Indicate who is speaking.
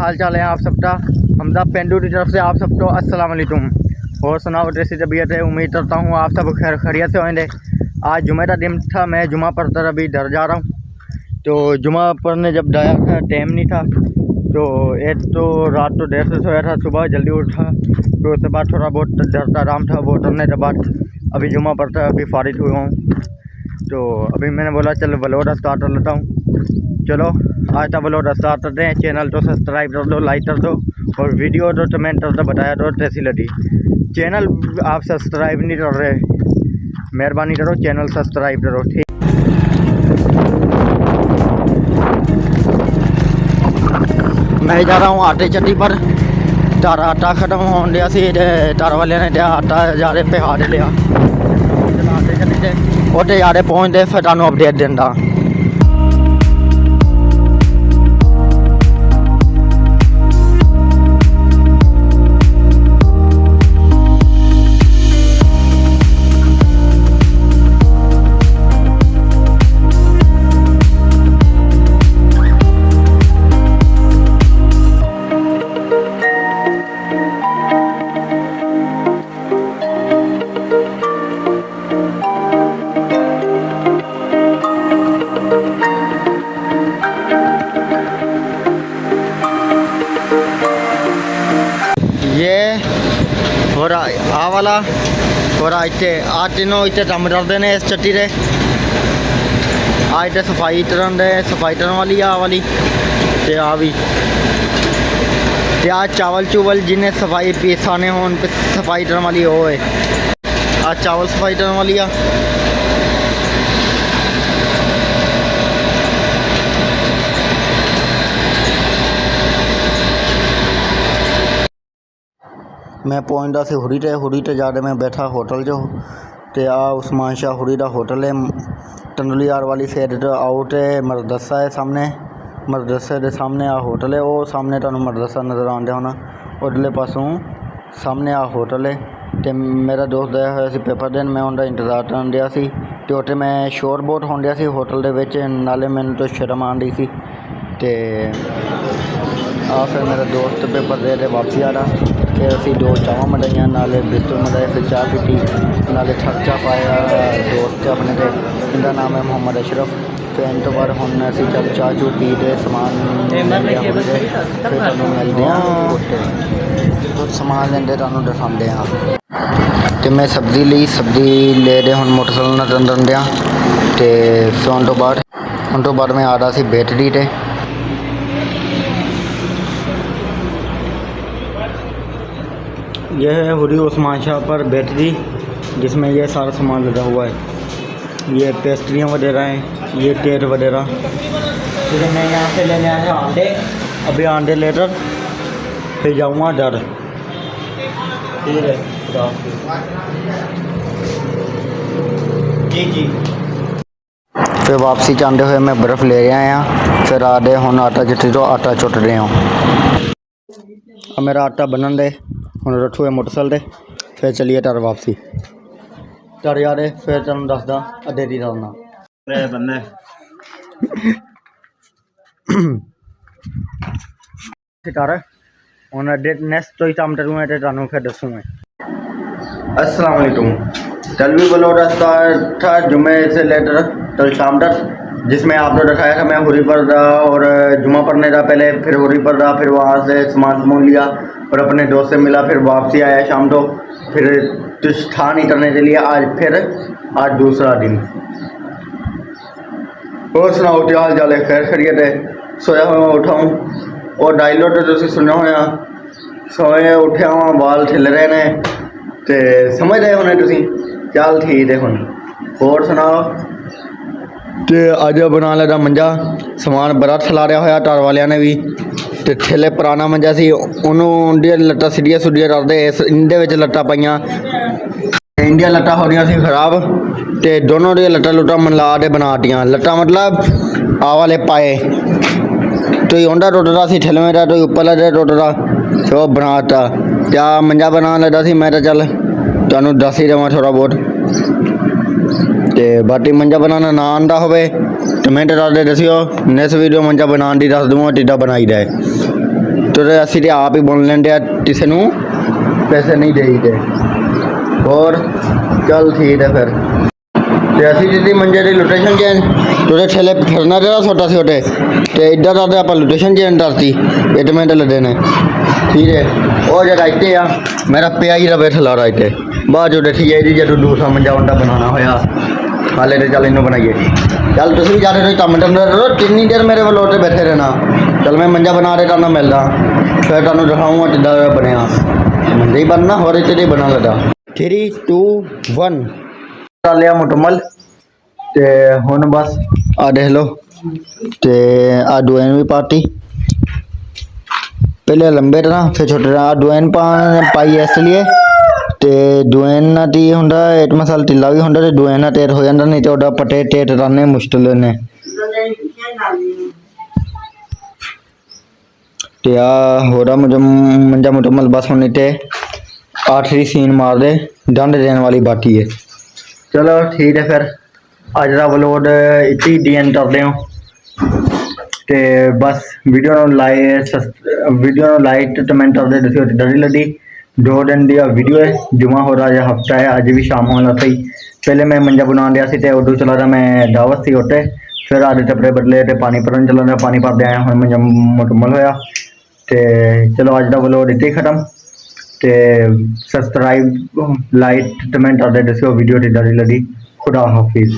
Speaker 1: हाल चाल है आप सबका। हमजा पेंडू की तरफ से आप सबको अस्सलाम वालेकुम। और सुनाओ कैसी तबीयत है। उम्मीद करता हूँ आप सब खैर खैरियत से होंगे। आज जुमे का दिन था, मैं जुमा पढ़कर अभी घर जा रहा हूँ। तो जुमा पढ़ने जब जाया था टाइम नहीं था, तो एक तो रात तो देर से सोया था, सुबह जल्दी उठा, तो उसके बाद थोड़ा बहुत डर का आराम था। वो डरने के बाद अभी जुमा पढ़ता अभी फारिग हुआ हूँ। तो अभी मैंने बोला चलो व्लॉग स्टार्ट कर लेता हूँ। चलो आज का व्लॉग स्टार्ट करते हैं। चैनल तो सब्सक्राइब कर दो, लाइक कर दो और वीडियो तो कमेंट कर दो, बताया दो कैसी लगी। चैनल आप सब्सक्राइब नहीं कर रहे, मेहरबानी करो चैनल सब्सक्राइब करो। ठीक, मैं जा रहा हूँ आटे चट्टी पर। तारा आटा खत्म हो गया सी, तार वाले ने आटा जा रहे पे हारे लिया। आटे चट्टी से ओटे जा रहे पहुँचते फिर तुहानू अपडेट देंदा। ये और आ वाला और इतने आ तीनों इतने कम करते हैं इस चट्टी से। आ इतने सफाई करन वाली आ वाली ते आ भी ते आ चावल चूवल जिन्हें सफाई पीसाने हो सफाई करन वाली हो है। आ चावल सफाई करन वाली आ। मैं पहुंचता सी हुरी ते जाके मैं बैठा होटल जो ते आ उस्मान शाह हुरी का होटल है। तंदुलियार वाली साइड आउट है, मरदसा है सामने, मरदसे के सामने आ होटल है। वो सामने तुहानू मरदसा नज़र आंदा होना, उधरले पासों सामने आ होटल है। तो मेरा दोस्त गया हुआ सी पेपर देन, मैं उनका इंतज़ार करन दिया सी। ते उत्थे मैं शोर बहुत होण दिया सी होटल दे विच, नाले मैनू तो शर्म आन दी सी। ते आ फिर मेरा दोस्त पेपर दे वापसी आ रहा। फिर असी दो चावां मंगाइयां, नाले बिस्कुट मंगाए, फिर चाह पीती, नाले खर्चा पाया दोस्त अपने ते, इनका नाम है मोहम्मद अशरफ। फिर इन तो बाद हुण असी चल चाह चू पी के समान ले लिया हुण दे, फिर तुहानू मिलदे आं उत्ते समान लेंदे तुहानू दिखांदे आं। ते मैं सब्जी ली, सब्जी ले रहे हुण मोटरसाइकिल नाल टंडन दियां। ते फिर उन तो बाद मैं आ रहा सी बैटरी ते। यह है हुरी उस्मान शाह पर बैटरी, जिसमें यह सारा सामान लगा हुआ है। ये पेस्ट्रियाँ वगैरह हैं, ये केक वगैरह। फिर मैं यहाँ से लेने आया अंडे, अभी अंडे लेकर फिर जाऊँगा घर। ठीक है जी। फिर वापसी चाहते हुए मैं बर्फ़ ले आया। फिर आ रहे हुण आटा चट्टी तो आटा चुट रहे हूँ। अब मेरा आटा बनन दे, हुण रखो है मोटरसाइकिल दे। फिर चलिए घर वापसी। घर यार फिर तुम दसदा अडेरी डालना बंदा घर हुण अड्डे नैक्सट कोई काम करूँगा तो तुहानू फिर दसूँगा। अस्सलाम वालेकुम। कल भी व्लॉग स्टार्ट था जुमे से लेकर कल शाम तक, जिसमें आपने दिखाया था मैं हुरी पर रहा और जुमा पढ़ने का पहले, फिर हुरी पर रहा, फिर वहाँ से सामान लिया और अपने दोस्त से मिला, फिर वापसी आया शाम को। फिर कुछ था नहीं करने के लिए आज दूसरा दिन। और सुनाओ क्या हाल चाल है, खैर खैरियत है। सोया हुआ उठा हूँ और डायलॉग तो तुम सुना होया, सोए उठा हुआ बाल छिल रहे ने, तो समझ रहे होने तुम। चल ठीक है हुण और सुनाओ। तो अज बना लगा मंजा, समान बड़ा खिलारिया होया घर वालिया ने भी। तो थैले पुराना मंजा सी, उन्होंने लत्तां सीढ़ियाँ सुढ़ियाँ करते, इंदे विच लत्तां पाइयां, इंदियां लत्तां हो रही सी खराब। तो दोनों दी लत्तां लुट्टां मिला के बनातियां, लत्तां मतलब आ वाले पाए, तो उंदा टुटदा सी थैलवे का, तो उपरला टुटदा, तो बनाता। क्या मंजा बना लगा सी, मैं तो चल तुहानू दस ही देवां थोड़ा बहुत। तो बाकी मंजा बनाना ना आंदा होवे कमेंट करके दसियो, नैक्सट वीडियो मंजा बनाने की दस दूँगा टिड्डा बनाई दा है। तुरे असी ते आप ही बोल लेंगे किसी नू पैसे नहीं देते और चल ठीक है फिर ते असी जी मंजे की लोकेशन चेंज तुरे ठेले फिरना तेरा छोटा सी छोटे ते इधर आते आप लोकेशन चेंज करती 1 मिनट लगे ने ठीक है वो जगह इतने आ मेरा पिया ही रवे ठलारा इतने बाद जो देखी जाए जो दूसरा मंजा उंडा बनाना होया हाले तो चल इनू बनाइए चल तुम भी जा रहे हो कम करो कितनी देर मेरे वाल उठे बैठे रहना चल मैं मंजा बना रहे था मिलता फिर तुम दिखाऊंगा किदा बनया मंजा ही बनना हो रही तेरे बना लगा 3 2 1 लिया मुकम्मल ते हुन बस आ देख लो ते आ डोइन भी पाती पहले लंबे तरह फिर छोटे तरह डोइन पाई इसलिए ते डोइन ना टी हुंदा 8 मसाला ढिला भी हुंदा ते डोइन ना टेट हो जांदा नहीं ते ओदा पटे टेट राने मुश्किल ने ते आ होरा मुझे मंजा मुकम्मल बस हुन इते आखिरी सीन मार दे डंड देने वाली बाकी है चलो ठीक है फिर अज का व्लॉग इत्थे ही डी एंड करते हो ते बस वीडियो लाइक कमेंट करते दस्यो डरी लगी 2 दिन की वीडियो है जुमा हो रहा है हफ्ता है अज भी शाम होने लग पई पहले मैं मंजा बना लिया सी ते उदू चला था मैं दावत सी उत्ते फिर आधे टपरे बदले ते पानी भरन चला था पानी भरदे आया हुण मंजा मुकम्मल होया ते चलो अज का व्लॉग इत्थे ही खत्म ते सब्सक्राइब लाइक कमेंट करते दस्यो वीडियो किदां दी लगी खुदा हाफिज़।